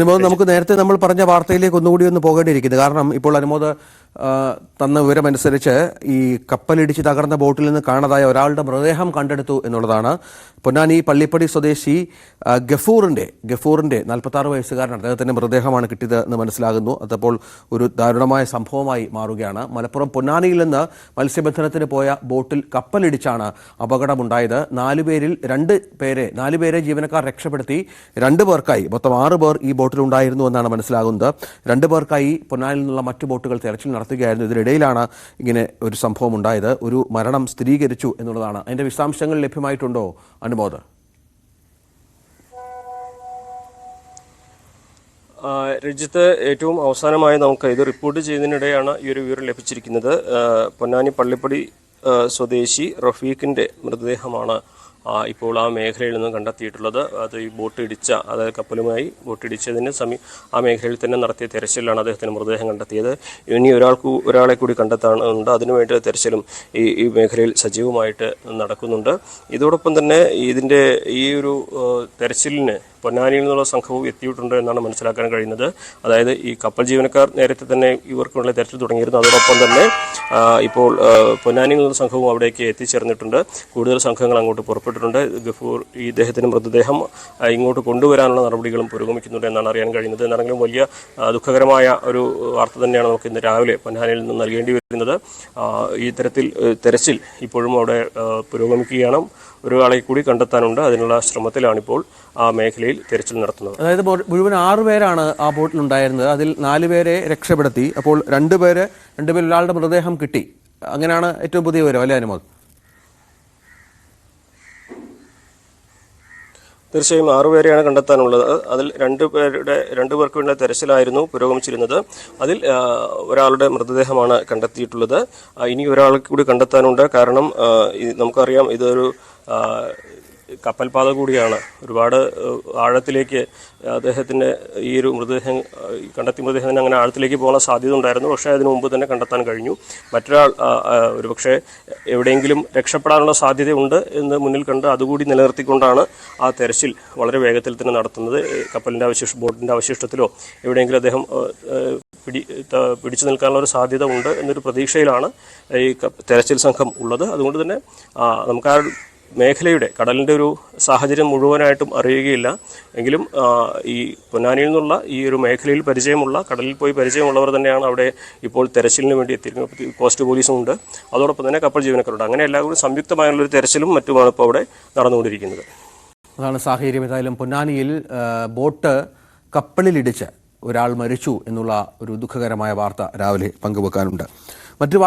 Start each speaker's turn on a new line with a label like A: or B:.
A: അനുമോദ്, നമുക്ക് നേരത്തെ നമ്മൾ പറഞ്ഞ വാർത്തയിലേക്ക് ഒന്നുകൂടി ഒന്ന് പോകേണ്ടിയിരിക്കുന്നത്. കാരണം ഇപ്പോൾ അനുമോദ് തന്ന വിവരമനുസരിച്ച് ഈ കപ്പലിടിച്ച് തകർന്ന ബോട്ടിൽ നിന്ന് കാണാതായ ഒരാളുടെ മൃതദേഹം കണ്ടെടുത്തു എന്നുള്ളതാണ്. പൊന്നാനി പള്ളിപ്പടി സ്വദേശി ഗഫൂറിന്റെ 46 വയസ്സുകാരനാണ്. അദ്ദേഹത്തിന്റെ മൃതദേഹമാണ് കിട്ടിയത് എന്ന് മനസ്സിലാകുന്നു. അതപ്പോൾ ഒരു ദാരുണമായ സംഭവമായി മാറുകയാണ്. മലപ്പുറം പൊന്നാനിയിൽ നിന്ന് മത്സ്യബന്ധനത്തിന് പോയ ബോട്ടിൽ കപ്പലിടിച്ചാണ് അപകടമുണ്ടായത്. 4 പേരെ ജീവനക്കാർ രക്ഷപ്പെടുത്തി. 2 പേർക്കായി, മൊത്തം 6 പേർ ഈ ബോട്ടിലുണ്ടായിരുന്നു എന്നാണ് മനസ്സിലാകുന്നത്. 2 പേർക്കായി പൊന്നാനിൽ നിന്നുള്ള മറ്റു ബോട്ടുകൾ തെരച്ചിൽ നടത്തുകയായിരുന്നു. ഇതിനിടയിലാണ് ഇങ്ങനെ ഒരു സംഭവം ഉണ്ടായത്. ഒരു മരണം സ്ഥിരീകരിച്ചു എന്നുള്ളതാണ്. അതിന്റെ വിശദാംശങ്ങൾ ലഭ്യമായിട്ടുണ്ടോ അനുമോദ്?
B: രഞ്ജിത്ത്, ഏറ്റവും അവസാനമായി നമുക്ക് ഇത് റിപ്പോർട്ട് ചെയ്യുന്നതിനിടെയാണ് ഈ ഒരു വിവരം ലഭിച്ചിരിക്കുന്നത്. പൊന്നാനി പള്ളിപ്പടി സ്വദേശി റഫീഖിന്റെ മൃതദേഹമാണ് ഇപ്പോൾ ആ മേഖലയിൽ നിന്ന് കണ്ടെത്തിയിട്ടുള്ളത്. അത് ഈ അതായത് കപ്പലുമായി ബോട്ടിടിച്ചതിന് ആ മേഖലയിൽ തന്നെ നടത്തിയ തെരച്ചിലാണ് അദ്ദേഹത്തിന് മൃതദേഹം കണ്ടെത്തിയത്. ഇനി ഒരാളെ കൂടി കണ്ടെത്താനുണ്ട്. അതിനുവേണ്ടി തെരച്ചിലും ഈ മേഖലയിൽ സജീവമായിട്ട് നടക്കുന്നുണ്ട്. ഇതോടൊപ്പം തന്നെ ഈ ഒരു തെരച്ചിലിന് പൊന്നാനിയിൽ നിന്നുള്ള സംഘവും എത്തിയിട്ടുണ്ട് എന്നാണ് മനസ്സിലാക്കാൻ കഴിയുന്നത്. അതായത് ഈ കപ്പൽ ജീവനക്കാർ നേരത്തെ തന്നെ ഇവർക്കുള്ള തെരച്ചിൽ തുടങ്ങിയിരുന്നു. അതോടൊപ്പം തന്നെ ഇപ്പോൾ പൊന്നാനിയിൽ നിന്നുള്ള സംഘവും അവിടേക്ക് എത്തിച്ചേർന്നിട്ടുണ്ട്. കൂടുതൽ സംഘങ്ങൾ അങ്ങോട്ട് പുറപ്പെട്ടിട്ടുണ്ട്. ഗഫൂർ ഇദ്ദേഹത്തിൻ്റെ മൃതദേഹം ഇങ്ങോട്ട് കൊണ്ടുവരാനുള്ള നടപടികളും പുരോഗമിക്കുന്നുണ്ട് എന്നാണ് അറിയാൻ കഴിയുന്നത്. എന്നാണെങ്കിലും വലിയ ദുഃഖകരമായ ഒരു വാർത്ത തന്നെയാണ് നമുക്ക് ഇന്ന് രാവിലെ പൊന്നാനിയിൽ നിന്ന് നൽകേണ്ടി വരുന്നത്. ഈ തരത്തിൽ തെരച്ചിൽ ഇപ്പോഴും അവിടെ പുരോഗമിക്കുകയാണ്. ഒരാളെ കൂടി കണ്ടെത്താനുണ്ട്. അതിനുള്ള ശ്രമത്തിലാണിപ്പോൾ ആ മേഖലയിൽ തെരച്ചിൽ നടത്തുന്നത്.
A: അതായത് മുഴുവൻ 6 പേരാണ് ആ ബോട്ടിലുണ്ടായിരുന്നത്. അതിൽ 4 പേരെ രക്ഷപ്പെടുത്തി. അപ്പോൾ 2 പേരിൽ ഒരാളുടെ മൃതദേഹം കിട്ടി. അങ്ങനെയാണ് ഏറ്റവും പുതിയ വിവരം, അല്ലേ അനുമോദ്?
B: തീർച്ചയായും 6 പേരെയാണ് കണ്ടെത്താനുള്ളത്. അതിൽ 2 പേർക്ക് വേണ്ട തെരച്ചിലായിരുന്നു പുരോഗമിച്ചിരുന്നത്. അതിൽ ഒരാളുടെ മൃതദേഹമാണ് കണ്ടെത്തിയിട്ടുള്ളത്. ഇനി ഒരാളെ കൂടി കണ്ടെത്താനുണ്ട്. കാരണം നമുക്കറിയാം, ഇതൊരു കപ്പൽപാത കൂടിയാണ്. ഒരുപാട് ആഴത്തിലേക്ക് അദ്ദേഹത്തിൻ്റെ ഈ ഒരു കണ്ടെത്തിയ മൃതദേഹത്തിന് അങ്ങനെ ആഴത്തിലേക്ക് പോകാൻ സാധ്യത ഉണ്ടായിരുന്നു. പക്ഷേ അതിനു മുമ്പ് തന്നെ കണ്ടെത്താൻ കഴിഞ്ഞു. മറ്റൊരാൾ ഒരുപക്ഷെ എവിടെയെങ്കിലും രക്ഷപ്പെടാനുള്ള സാധ്യതയുണ്ട് എന്ന് മുന്നിൽ കണ്ട് അതുകൂടി നിലനിർത്തിക്കൊണ്ടാണ് ആ തെരച്ചിൽ വളരെ വേഗത്തിൽ തന്നെ നടത്തുന്നത്. ബോട്ടിൻ്റെ അവശിഷ്ടത്തിലോ എവിടെയെങ്കിലും അദ്ദേഹം പിടിച്ചു നിൽക്കാനുള്ള ഒരു സാധ്യത ഉണ്ട് എന്നൊരു പ്രതീക്ഷയിലാണ് ഈ തെരച്ചിൽ സംഘം ഉള്ളത്. അതുകൊണ്ട് തന്നെ നമുക്ക് ആ മേഖലയുടെ കടലിൻ്റെ ഒരു സാഹചര്യം മുഴുവനായിട്ടും അറിയുകയില്ല. എങ്കിലും ഈ പൊന്നാനിയിൽ നിന്നുള്ള ഈ ഒരു മേഖലയിൽ കടലിൽ പോയി പരിചയമുള്ളവർ തന്നെയാണ് അവിടെ ഇപ്പോൾ തെരച്ചിലിന് വേണ്ടി എത്തിയിരിക്കുന്നത്. കോസ്റ്റ് പോലീസും ഉണ്ട്. അതോടൊപ്പം തന്നെ കപ്പൽ ജീവനക്കാരുണ്ട്. അങ്ങനെ എല്ലാവരും സംയുക്തമായുള്ളൊരു തെരച്ചിലും മറ്റുമാണ് ഇപ്പോൾ അവിടെ നടന്നുകൊണ്ടിരിക്കുന്നത്.
A: അതാണ് സാഹചര്യം. ഏതായാലും പൊന്നാനിയിൽ ബോട്ട് കപ്പലിലിടിച്ച് ഒരാൾ മരിച്ചു എന്നുള്ള ഒരു ദുഃഖകരമായ വാർത്ത രാവിലെ പങ്കുവെക്കാനുണ്ട്. മറ്റു